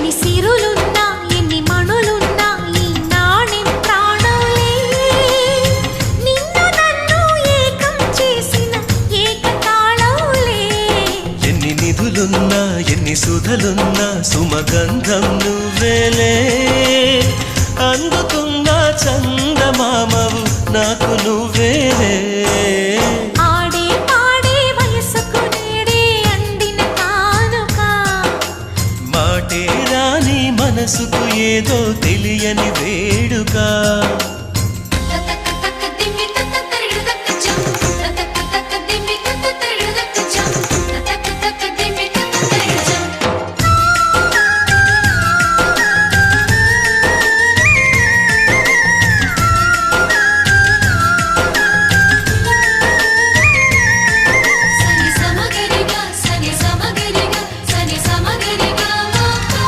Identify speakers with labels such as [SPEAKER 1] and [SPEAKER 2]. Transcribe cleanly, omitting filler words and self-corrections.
[SPEAKER 1] ఎన్ని సిరులున్నా ఎన్ని మణులున్నా ఈ నాణెం ప్రాణంలే నిన్ను నన్ను ఏకం చేసిన ఏకతాళంలే
[SPEAKER 2] ఎన్ని నిధులున్నా ఎన్ని సుధలున్నా సుమగంధం నువ్వేలే అందుకున్న చందమామవు నాకు నువ్వేలే
[SPEAKER 1] ఆడే పాడే వయసుకు నేడే అందిన కానుక
[SPEAKER 2] మాటే రాని మనసుకు ఏదో తెలియని వేడుక